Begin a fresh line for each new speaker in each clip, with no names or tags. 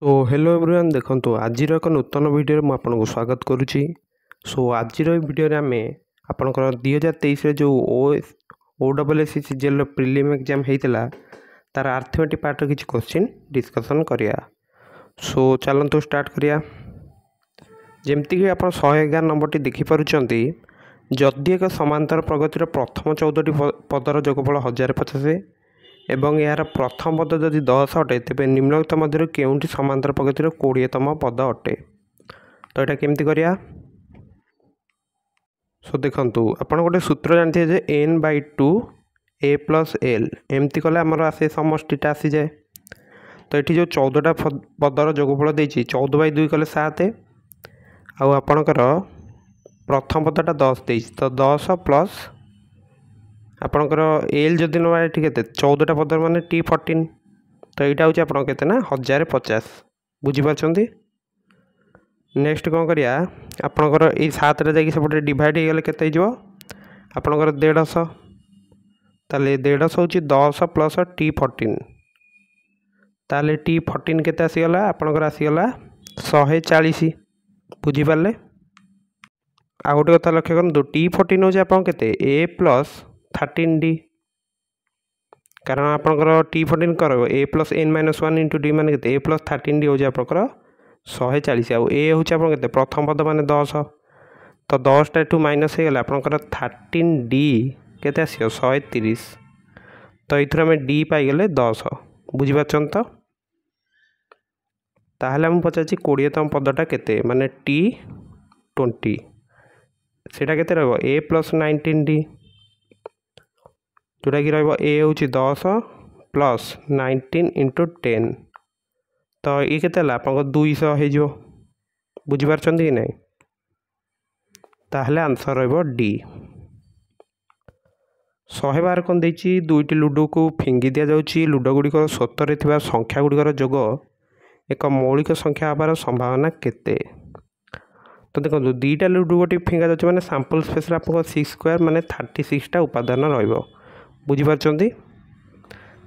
So hello everyone देखो आज एक नूतन वीडियो में आपको स्वागत करुच्ची। सो आज वीडियो आम आपंकर 2023 जो OSSCGL प्रिलिम एग्जाम होता तार आर्थमेटिक पार्ट किसी क्वेश्चन डिस्कसन करिया। सो चलतु स्टार्ट करिया। जमती कि आप 111 नंबर टी देखिपुंट जदि एक समांतर प्रगतिर प्रथम 14 पदर जोगफल 1050 एवं यार प्रथम पद जदि 10 अटे तेज निम्नलिखित मध्य केउंटी समांतर प्रगतिर 20तम पद अटे। तो यहाँ केमती करिया। सो देखंतु आपण गोटे सूत्र जानते जे n/2 a + l एमती कले आमर आसे समष्टिटा आसी जाए। तो ये जो 14टा पदर जोगफल देछि 14/2 कले 7 आउ आपणकर प्रथम पदटा 10 देछि तो 10 प्लस आपणकर एल जदि ना ये 14टा पदर माने T14 तो यहाँ हूँ आप ना 1050 बुझीपार। नेक्स्ट कौन करिया आपणकर ये 7 जापटे डिवाइड हो गले केते हो आपणकर 150 ताले 150 हूँ 10 प्लस T14 ताले T14 केते आसीगला आपणकर आसीगला 140 बुझीपारे। आ गोटे कथा लक्ष्य करूँ T14 हूँ आप A + 13D कारण आपंकर T14 कर A + n-1 × D मान A + 13D हो आपंकर 140 आउ ए हूँ आप प्रथम पद मान 10 तो 10टा एठू माइनस हो गला आपंकर 13D केते आसियो 130 तो ये आम D पाइगले 10 बुझीपार। तो ताहले आम पचार 20तम पदटा केते माने T20 सेटा केते रहबो A + 19D जोटा कि रहा ए हूँ 10 प्लस 19 × 10 तो ये केते आप 200 हो बुझीपार कि नहीं। ताहले आंसर रहिबो डी। 112 कौन देछि दुईटी लुडो को फिंगी दिया जाउछि लुडो गुड़िक स्वतरे थिबा संख्या गुड़िकर जोग एक मौलिक संख्या हबार संभावना केते। तो देखो दुईटा लुडो गोटी फिंगा जाउछि माने सैंपल स्पेस रे आपको 6² माने 36टा उपादान रहिबो बुझीपार।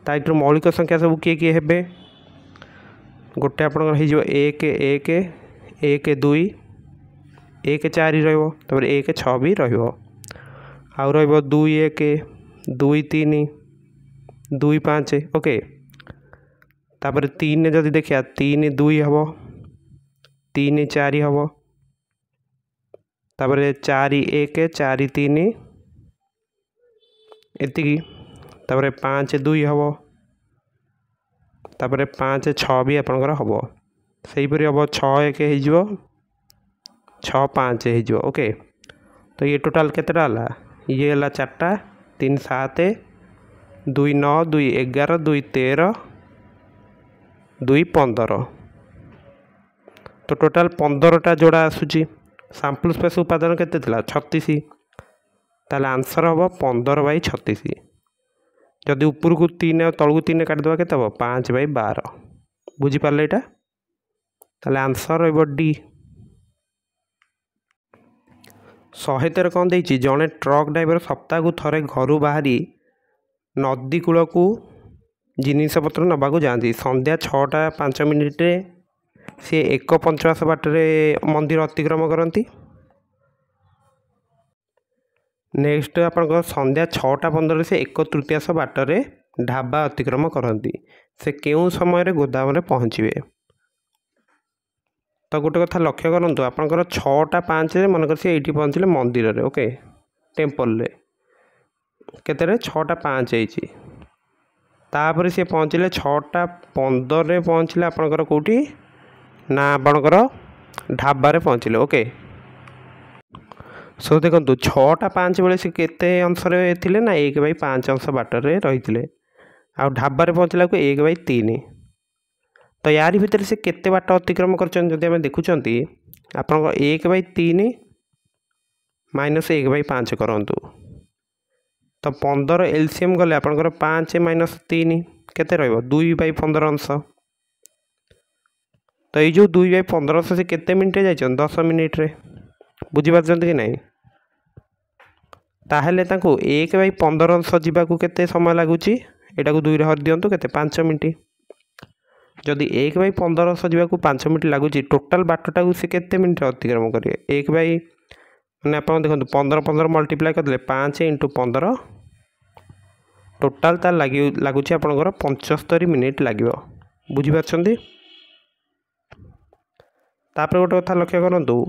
ताइटर मौलिक संख्या सब किए किए हेबे गोटे आप 1 1 1 2 1 4 रही 1 6 भी आउ 2 1 2 3 2 5 ओके। तापर 3 जदि देखिए 3 2 हम 3 4 हम तापर 4 1 4 3 एतिकी तापर 5 2 हम तापर 5 6 भी आपंकर हम सहीपरि हम 6 1 हो 6 5 हो ओके। तो ये टोटाल केतेटा हला ये हला 4टा 3 7 2 9 2 11 2 13 2 15 तो टोटाल 15टा जोड़ा आसूची सैंपल स्पेस उपादान केते थिला 36 ताले आंसर हम 15/36 जदि ऊपर को 3 तल को 3 काटिदेवा के 5/12 बुझीपारे यहाँ ताले आंसर रहिबो डी। 113 कौन देछि जड़े ट्रक ड्राइवर सप्ताह को थरे घर बाहरी नदी कूल को जिनपतर नवाक जाती संध्या 6:05 सी 1:50 बाटर मंदिर अतिक्रम करती। नेक्स्ट आप संध्या 6:15 से 1/3 बाटर ढाबा अतिक्रम करती से केउं समय गोदाम रे पहुँचे। तो गोटे कथा लक्ष्य करूँ आपंकर 6:05 मनकर सी ये पहुँचले मंदिर रे ओके टेम्पल रे केते 6:05 तापर सी पहुँचले 6:15 पहुँचले आपंकर कौटी ना आपंकर ढाबा रे पहुँचले ओके। सो देखो 6:05 बेले से केते अंश थे ना 1/5 अंश बाटर रही आ ढाबा रे पहुँचला को 1/3 तो यार भितर से केते बाट अतिक्रम कर देखुं आप 1/3 माइनस 1/5 करंतु तो 15 एलसीएम गले आपंकर 5 - 3 केते रहिबो 2/15 अंश। तो ये जो 2/15 से केते मिनट जाइछन 10 मिनिट रे बुझीपार कि नहीं। ताहले तांको 1/15 अंश जावाक केते समय लगुच यहाँ को 2 रे हर दिंतु केते 5 मिनट जदि 1/1500 जावाक 5 मिनट लगुच टोटाल बाटटा को सी केते मिनट अतिक्रम करेंगे 1 मैंने आप देखो 15 मल्टीप्लाई करदे 5 × 15 टोटाल तार लगुच आपंकर 75 मिनिट लगे बुझीपार। तापर गोटे कथा लक्ष्य करूँ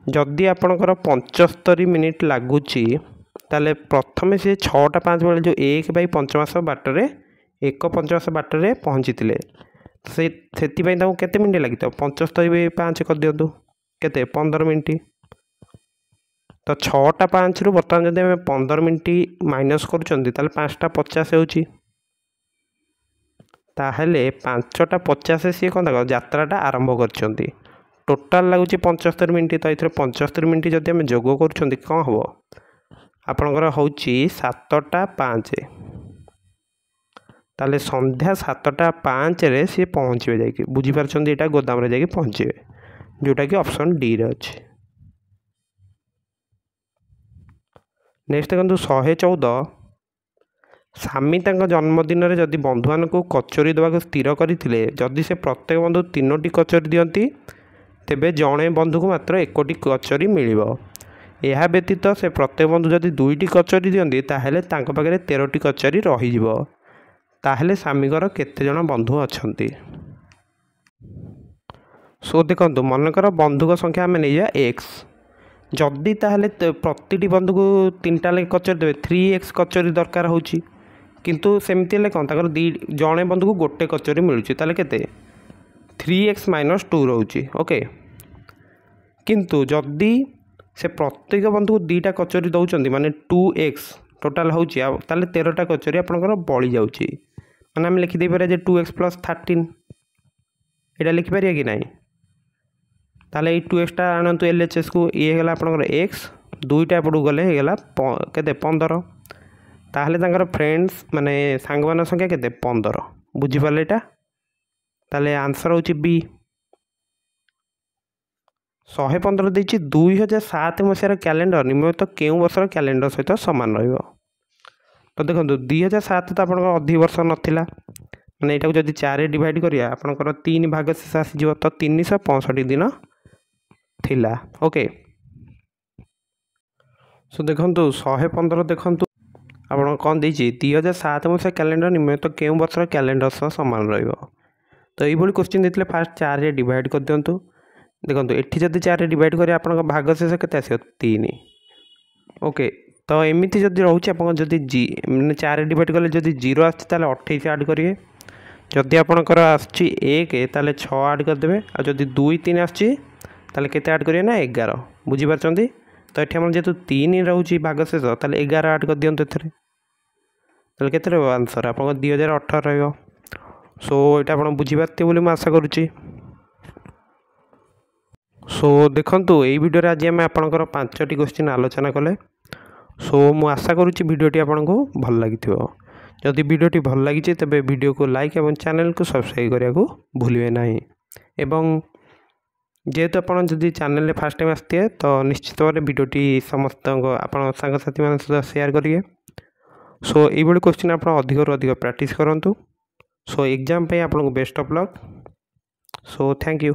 जदि आपंकर 75 मिनिट लगुच ताले प्रथम से 6:05 बेले जो 1/5 बाटर 1/5 बाटर पहुँची से केते मिनिट लगी 75/5 कर दिंतु केते 15 मिनिट। तो 6:05 रु बर्तमान जब आम 15 मिनिट माइनस कर 5:50 होची ताहले 5:50 सी कौन देख यात्राटा आरंभ कर टोटाल लगुच 75 मिनिट। तो ये 75 मिनिट जब आम जोग कर कौन हम आपणकर हूँ 7:05 ताले संध्या 7:05 रे सी पहुँचे जाकि बुझीपार यहाँ गोदाम जाकि पहुँचे जोटा कि ऑप्शन डी रे अच्छे। नेक्स्ट देखो 114 स्वामी जन्मदिन में जदि बंधु मान को कचोरी देवाक स्थिर करते जदि से प्रत्येक बंधु 3टी कचोरी दियंती तेबे जड़े बंधु को मात्र 1टी कचोरी मिल। यह व्यतीत से प्रत्येक बंधु जदि 2टी कचोरी दियंती ताहले तांको पाखरे 13टी कचोरी रहीजिवो ताहले स्वामीकर केते जण बंधु अछंती। सो देखो मनकर बंधुक संख्या आम नहीं एक्स जदि ताहले प्रति बंधु को 3टा लेखे कचोरी देवे 3x कचोरी दरकार होची किंतु सेमती हेले कौन ताकर जड़े बंधु को गोटे कचोरी मिलूची ताले केते 3x - 2 रोची ओके। किंतु जदि से प्रत्येक बंधु को 2टा कचोरी दौरान माने 2x टोटाल होची ताले 13टा कचोरी आपनकर बळी जाउची माने हम लिखि दे पारे जे 2x + 13 एटा लिखि पारिया कि नाही ताले 2x टा आनंतु LHS को ये गला आपनकर x 2टा एपटू गले हेगला केते 15 ताहले तांकर फ्रेंड्स माने सांगवान संख्या केते 15 बुझी पाले एटा ताले आंसर होची बी 115 देछि 2007 मसीहार कैलेंडर निम्नलिखित केउं वर्षर कैलेंडर सहित समान रहिबो। तो देखो 2007 तो आपनकर अधिक वर्ष नथिला माने एटा को जदि 4 डिवाइड करिया आपनकर 3 भाग शेष आसी जिवो तो 365 दिन थिला ओके। सो देखंतु 115 देखंतु आपण कौन देछि 2007 मसीहा कैलेंडर निम्नलिखित केउं वर्षर कैलेंडर सह समान रहिबो। तो ये क्वेश्चन देते फास्ट 4 रे डिवाइड कर दिंतु देखो ये जब 4 रे डिवाइड करें आप भाग शेष के 3 ओके। तो एमती जदि रोचे आप जी मैंने 4 रे डिवाइड कले जब 0 आस 28 ऐड करेंगे जदि आपंकर आक 6 ऐड करदे और जब 2 3 आसते ऐड करेंगे ना 11 बुझीपार। तो ये आम जेहतु 3 रोचे भाग शेष 11 ऐड कर दिंतु के आंसर आप 2018 रहा। सो ये आप बुझीपारे बोली मुझे आशा करुच्ची। सो देखंतु ये वीडियो आज आम आपंकर 5टी क्वेश्चन आलोचना कले। सो मु आशा करुच्ची वीडियोटी आपको भल लगी जदि वीडियोटी भल लगी तेब वीडियो को लाइक और चैनल को सब्सक्राइब करने को भूलिए नहीं एवं जेहेतु आपड़ जदि चैनल फास्ट टाइम आसते तो निश्चित भाव वीडियोटी समस्त आप सांगसाथी मान सहित शेयर करेंगे। सो ये क्वेश्चन आप अधिक अधिक प्रैक्टिस करूँ। सो एग्जाम पे आपको best of luck. So thank you.